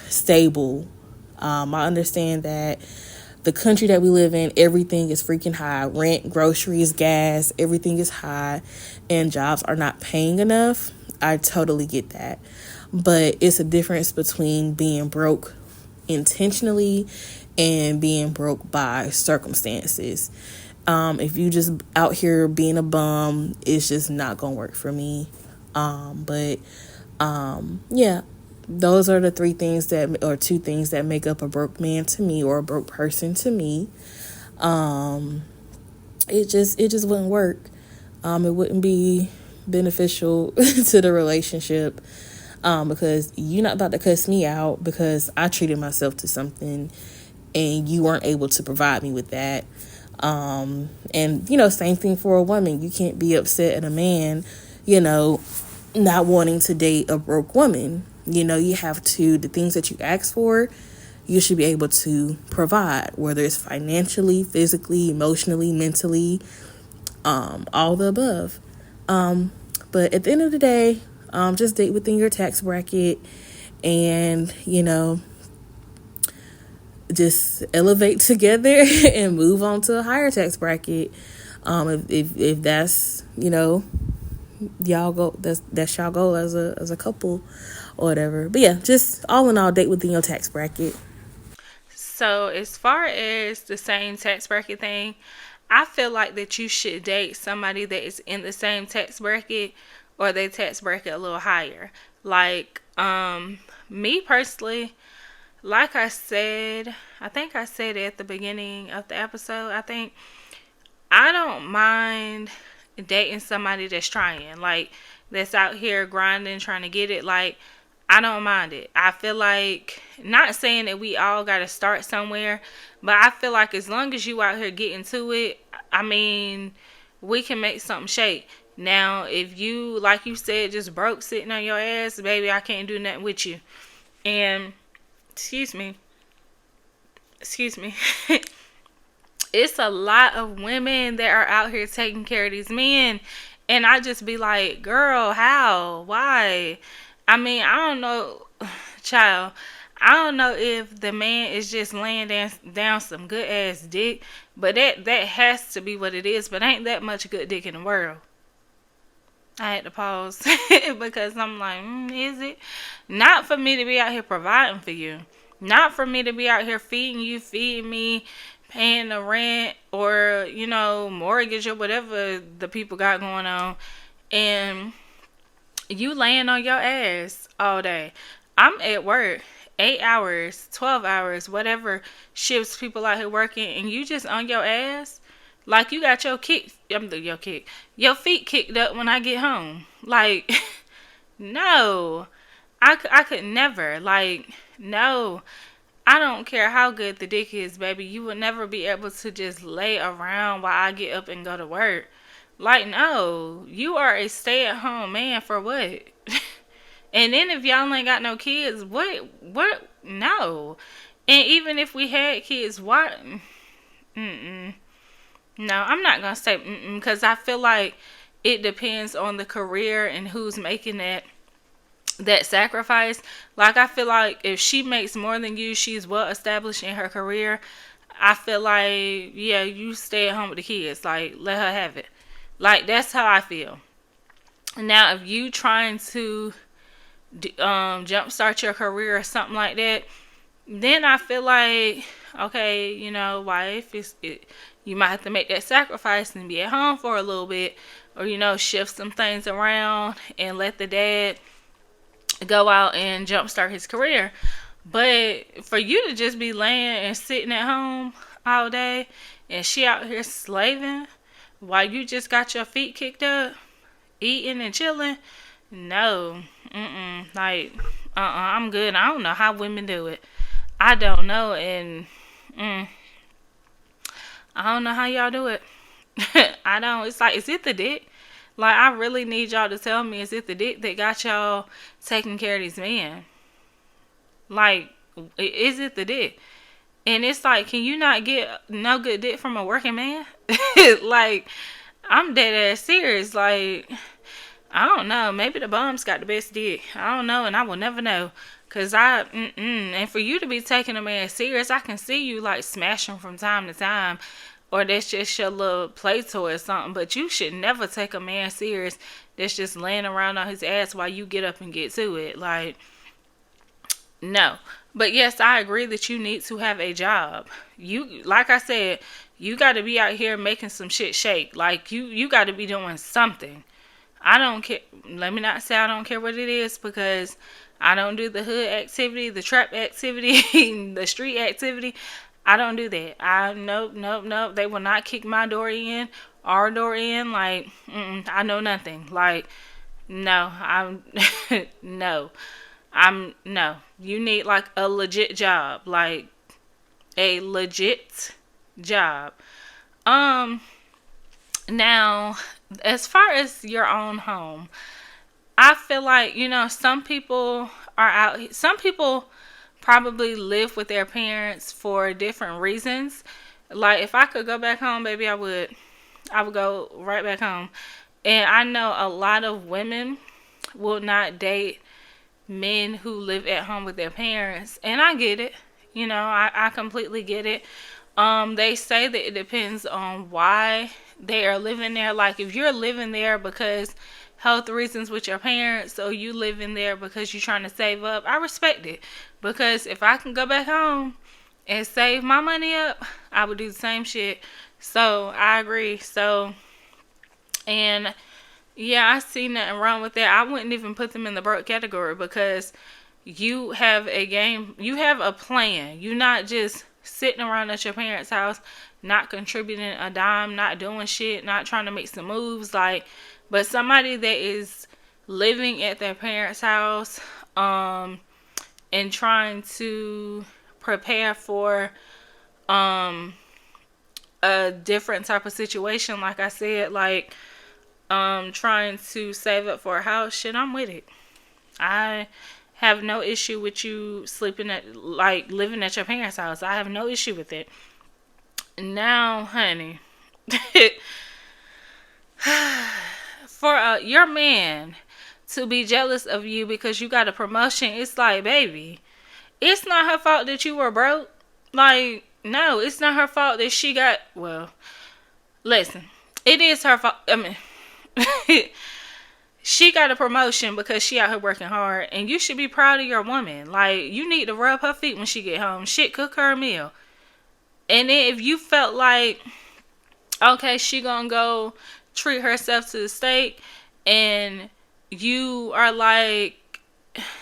stable. I understand that the country that we live in, everything is freaking high. Rent, groceries, gas, everything is high, and jobs are not paying enough. I totally get that. But it's a difference between being broke intentionally and being broke by circumstances. If you just out here being a bum, it's just not gonna work for me. Yeah, those are the two things that make up a broke man to me, or a broke person to me. It just wouldn't work. It wouldn't be beneficial to the relationship. Because you're not about to cuss me out because I treated myself to something and you weren't able to provide me with that. And, same thing for a woman. You can't be upset at a man, not wanting to date a broke woman. You have to, the things that you ask for, you should be able to provide, whether it's financially, physically, emotionally, mentally, all the above. But at the end of the day, just date within your tax bracket and, just elevate together and move on to a higher tax bracket. If that's, y'all go, that's y'all goal as a couple or whatever. But yeah, just all in all, date within your tax bracket. So as far as the same tax bracket thing, I feel like that you should date somebody that is in the same tax bracket or their tax bracket a little higher. Like, me personally, like I said, I think I said it at the beginning of the episode, I don't mind dating somebody that's trying, like, that's out here grinding, trying to get it. Like, I don't mind it. I feel like, not saying that we all got to start somewhere, but I feel like as long as you out here getting to it, we can make something shake. Now, if you, like you said, just broke sitting on your ass, baby, I can't do nothing with you. And, excuse me. It's a lot of women that are out here taking care of these men. And I just be like, girl, how? Why? I don't know, child. I don't know if the man is just laying down some good ass dick, but that has to be what it is. But ain't that much good dick in the world. I had to pause because I'm like, is it? Not for me to be out here providing for you. Not for me to be out here feeding me, paying the rent or, mortgage or whatever the people got going on. And you laying on your ass all day. I'm at work 8 hours, 12 hours, whatever shifts people out here working, and you just on your ass. Like, you got your feet kicked up when I get home. Like, no. I could never. Like, no. I don't care how good the dick is, baby. You would never be able to just lay around while I get up and go to work. Like, no. You are a stay-at-home man for what? And then if y'all ain't got no kids, what? No. And even if we had kids, what? No, I'm not going to say because I feel like it depends on the career and who's making that sacrifice. Like, I feel like if she makes more than you, she's well established in her career, I feel like, yeah, you stay at home with the kids. Like, let her have it. Like, that's how I feel. Now, if you trying to jumpstart your career or something like that, then I feel like, okay, wife, you might have to make that sacrifice and be at home for a little bit, or shift some things around and let the dad go out and jumpstart his career. But for you to just be laying and sitting at home all day and she out here slaving, while you just got your feet kicked up, eating and chilling. No, like, I'm good. I don't know how women do it. I don't know, and I don't know how y'all do it. I don't. It's like, is it the dick? Like, I really need y'all to tell me, is it the dick that got y'all taking care of these men? Like, is it the dick? And it's like, can you not get no good dick from a working man? Like, I'm dead ass serious. Like, I don't know. Maybe the bum's got the best dick. I don't know, and I will never know. And for you to be taking a man serious, I can see you, like, smashing from time to time. Or that's just your little play toy or something. But you should never take a man serious that's just laying around on his ass while you get up and get to it. Like, no. But yes, I agree that you need to have a job. You, like I said, you got to be out here making some shit shake. Like, you got to be doing something. I don't care. Let me not say I don't care what it is, because I don't do the hood activity, the trap activity, the street activity. I don't do that. Nope. They will not kick my door in, our door in. Like, I know nothing. Like, no, no. You need, like, a legit job. Like, a legit job. Now, as far as your own home, I feel like, some people are out. Some people probably live with their parents for different reasons. Like, if I could go back home, baby, I would go right back home. And I know a lot of women will not date men who live at home with their parents. And I get it. I completely get it. They say that it depends on why they are living there. Like, if you're living there because health reasons with your parents, or you live in there because you're trying to save up, I respect it. Because if I can go back home and save my money up, I would do the same shit. So I agree. So, and yeah, I see nothing wrong with that. I wouldn't even put them in the broke category, because you have a plan. You're not just sitting around at your parents' house, not contributing a dime, not doing shit, not trying to make some moves. Like, but somebody that is living at their parents' house, and trying to prepare for a different type of situation, like I said, like, trying to save up for a house, shit, I'm with it. I have no issue with you living at your parents' house. I have no issue with it. Now, honey, for your man to be jealous of you because you got a promotion, it's like, baby, it's not her fault that you were broke. Like, no, it's not her fault that she got, well, listen, it is her fault. I mean, she got a promotion because she out here working hard, and you should be proud of your woman. Like, you need to rub her feet when she get home. Shit, cook her a meal. And then if you felt like, okay, she gonna go treat herself to the steak, and you are like,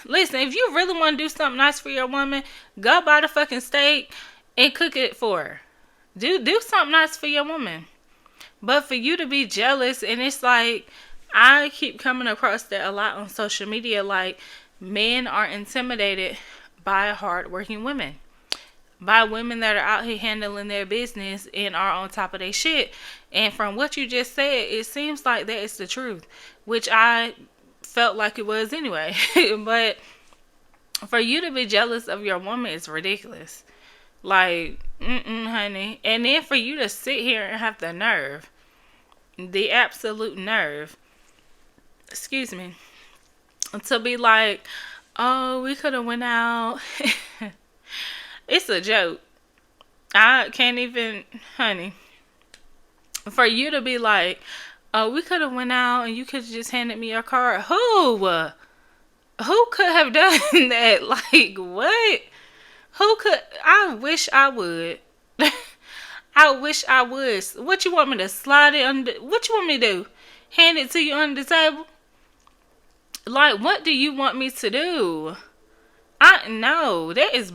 listen, if you really want to do something nice for your woman, go buy the fucking steak and cook it for her. Do something nice for your woman. But for you to be jealous, and it's like, I keep coming across that a lot on social media, like, men are intimidated by hardworking women. By women that are out here handling their business and are on top of their shit. And from what you just said, it seems like that is the truth, which I felt like it was anyway. But for you to be jealous of your woman is ridiculous. Like, honey. And then for you to sit here and have the absolute nerve, excuse me, to be like, oh, we could have went out. It's a joke. I can't even, honey. For you to be like, oh, we could have went out and you could have just handed me your card. Who could have done that? Like, what? Who could? I wish I would. I wish I would. What you want me to slide it under? What you want me to do? Hand it to you under the table? Like, what do you want me to do? I know that is,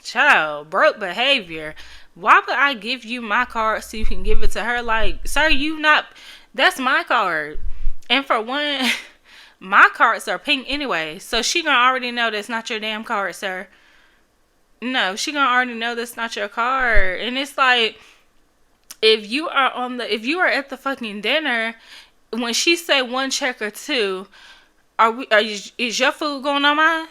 child, broke behavior. Why would I give you my card so you can give it to her? Like, sir, that's my card. And for one, my cards are pink anyway. So she gonna already know that's not your damn card, sir. No, she gonna already know that's not your card. And it's like, if you are at the fucking dinner, when she say one check or two, is your food going on mine?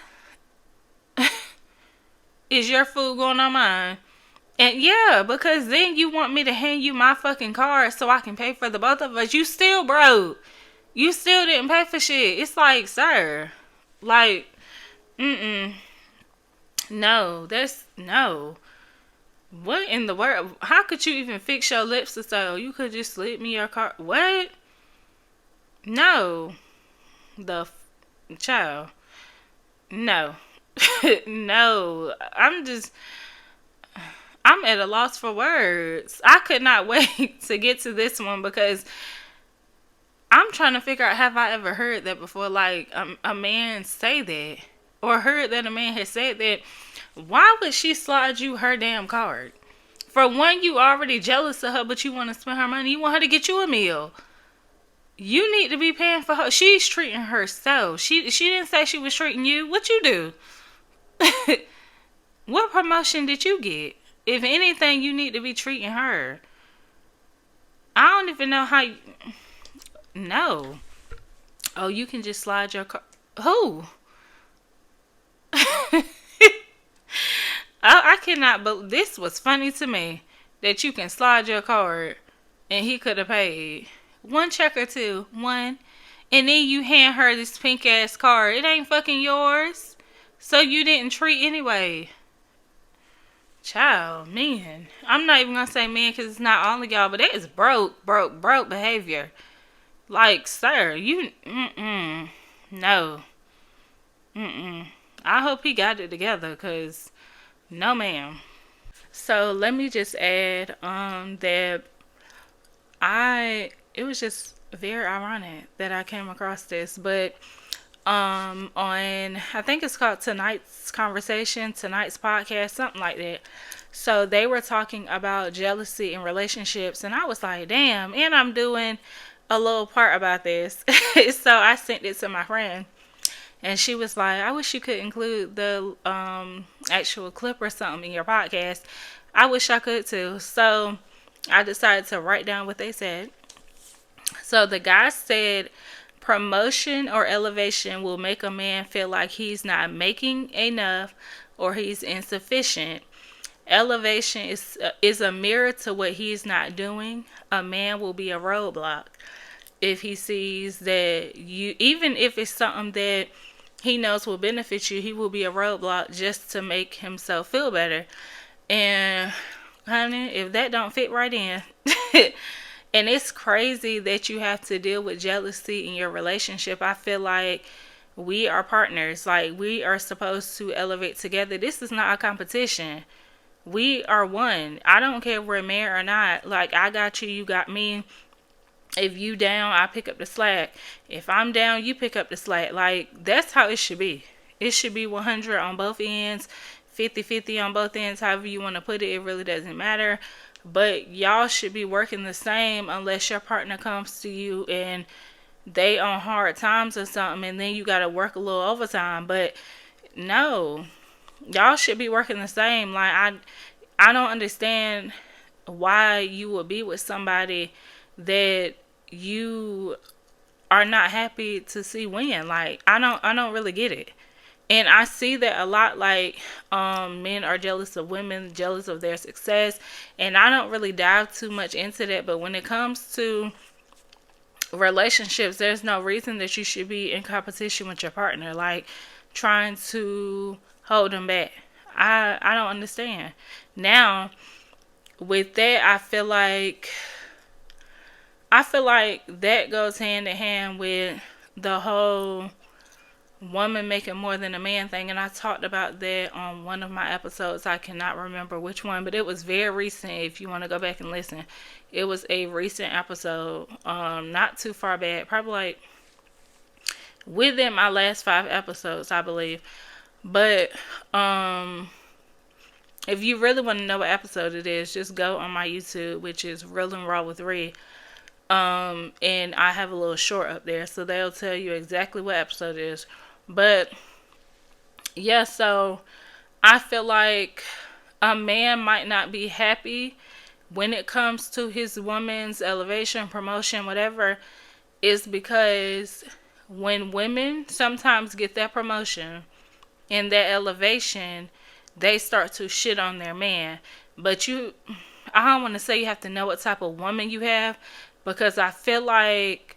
Is your food going on mine? And yeah, because then you want me to hand you my fucking card so I can pay for the both of us. You still broke. You still didn't pay for shit. It's like, sir, like, no, no. What in the world? How could you even fix your lips to say, oh, you could just slip me your card? What? No. Child. No. No. I'm at a loss for words. I could not wait to get to this one because I'm trying to figure out, have I ever heard that before? Like, a man say that, or heard that a man has said that. Why would she slide you her damn card? For one, you already jealous of her, but you want to spend her money. You want her to get you a meal. You need to be paying for her. She's treating herself. She didn't say she was treating you. What you do? What promotion did you get? If anything, you need to be treating her. I don't even know how you... No. Oh, you can just slide your car. Who? I cannot believe... This was funny to me. That you can slide your card and he could have paid. One check or two. One. And then you hand her this pink ass card. It ain't fucking yours. So you didn't treat anyway. Child, man. I'm not even gonna say man because it's not all of y'all, but that is broke behavior. Like, sir, you, no. I hope he got it together because, no ma'am. So, let me just add, that it was just very ironic that I came across this, but, on, I think it's called Tonight's Podcast, something like that. So they were talking about jealousy in relationships, and I was like, damn, and I'm doing a little part about this. So I sent it to my friend, and she was like, I wish you could include the actual clip or something in your podcast. I wish I could too. So I decided to write down what they said. So the guy said, promotion or elevation will make a man feel like he's not making enough or he's insufficient. Elevation is a mirror to what he's not doing. A man will be a roadblock if he sees that you, even if it's something that he knows will benefit you, he will be a roadblock just to make himself feel better. And honey, if that don't fit right in, and it's crazy that you have to deal with jealousy in your relationship. I feel like we are partners. Like, we are supposed to elevate together. This is not a competition. We are one. I don't care if we're married or not. Like, I got you, you got me. If you down, I pick up the slack. If I'm down, you pick up the slack. Like, that's how it should be. It should be 100 on both ends, 50-50 on both ends, however you want to put it. It really doesn't matter. But y'all should be working the same unless your partner comes to you and they on hard times or something, and then you got to work a little overtime. But no, y'all should be working the same. Like, I don't understand why you would be with somebody that you are not happy to see win. Like, I don't really get it. And I see that a lot, like, men are jealous of women, jealous of their success. And I don't really dive too much into that. But when it comes to relationships, there's no reason that you should be in competition with your partner, like, trying to hold them back. I don't understand. Now, with that, I feel like that goes hand in hand with the whole woman making more than a man thing, and I talked about that on one of my episodes. I cannot remember which one, but it was very recent. If you want to go back and listen, it was a recent episode, not too far back, probably like within my last 5 episodes, I believe. But If you really want to know what episode it is, just go on my YouTube, which is Real and Raw with Ree. And I have a little short up there, so they'll tell you exactly what episode it is. But yeah, so I feel like a man might not be happy when it comes to his woman's elevation, promotion, whatever, is because when women sometimes get that promotion and that elevation, they start to shit on their man. But I don't want to say you have to know what type of woman you have, because I feel like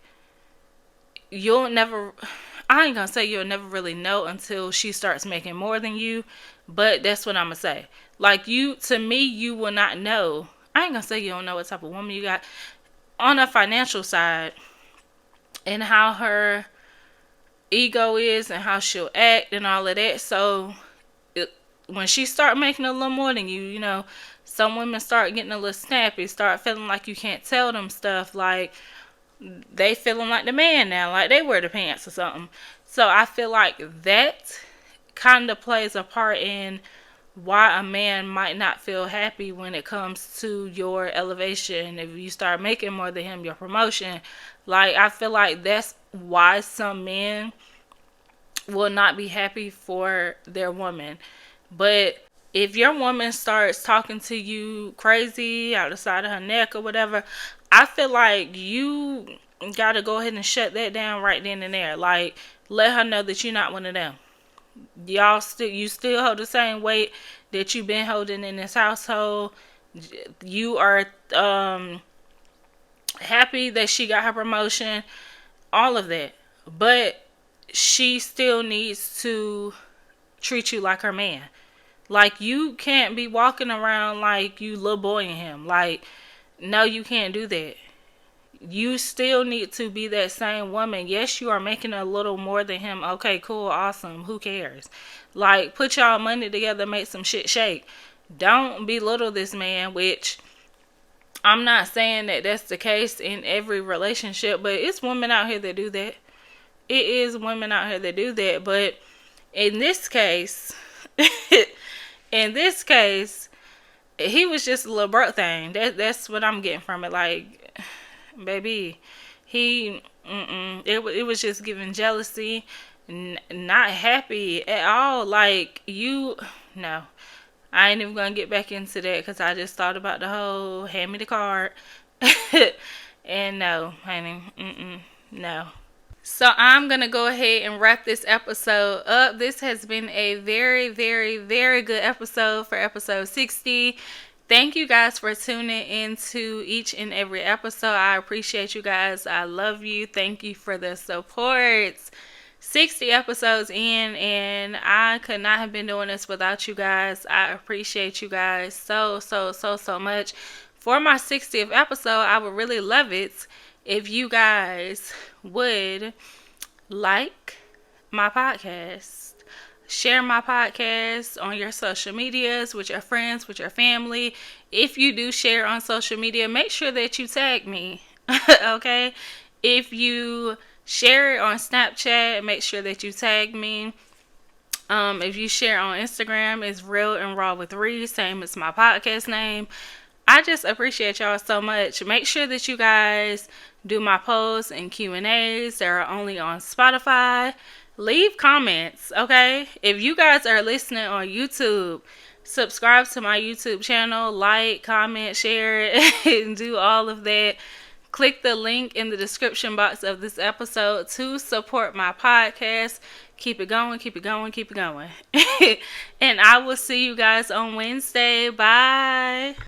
I ain't gonna say you'll never really know until she starts making more than you, but that's what I'm gonna say. Like, to me, you will not know. I ain't gonna say you don't know what type of woman you got on a financial side and how her ego is and how she'll act and all of that. So when she start making a little more than you know, some women start getting a little snappy, start feeling like you can't tell them stuff, like they feeling like the man now, like they wear the pants or something. So I feel like that kind of plays a part in why a man might not feel happy when it comes to your elevation. If you start making more than him, your promotion, like, I feel like that's why some men will not be happy for their woman. But if your woman starts talking to you crazy out the side of her neck or whatever, I feel like you gotta go ahead and shut that down right then and there. Like, let her know that you're not one of them. You still hold the same weight that you've been holding in this household. You are happy that she got her promotion, all of that. But she still needs to treat you like her man. Like, you can't be walking around like you little boy in him. Like, no, you can't do that. You still need to be that same woman. Yes, you are making a little more than him. Okay, cool, awesome. Who cares? Like, put y'all money together, make some shit shake. Don't belittle this man, which I'm not saying that that's the case in every relationship, but it's women out here that do that. It is women out here that do that. But in this case, he was just a little broke thing. That's what I'm getting from it. Like, baby, it was just giving jealousy, not happy at all. Like, no. I ain't even gonna get back into that because I just thought about the whole hand me the card. And no, honey, no. So I'm going to go ahead and wrap this episode up. This has been a very, very, very good episode for episode 60. Thank you guys for tuning into each and every episode. I appreciate you guys. I love you. Thank you for the support. 60 episodes in, and I could not have been doing this without you guys. I appreciate you guys so much. For my 60th episode, I would really love it if you guys would like my podcast, share my podcast on your social medias with your friends, with your family. If you do share on social media, make sure that you tag me. Okay? If you share it on Snapchat, make sure that you tag me. If you share on Instagram, it's Real and Raw with Ree, same as my podcast name. I just appreciate y'all so much. Make sure that you guys do my posts and Q&As. They're only on Spotify. Leave comments, okay? If you guys are listening on YouTube, subscribe to my YouTube channel, like, comment, share it, and do all of that. Click the link in the description box of this episode to support my podcast. Keep it going, keep it going, keep it going. And I will see you guys on Wednesday. Bye.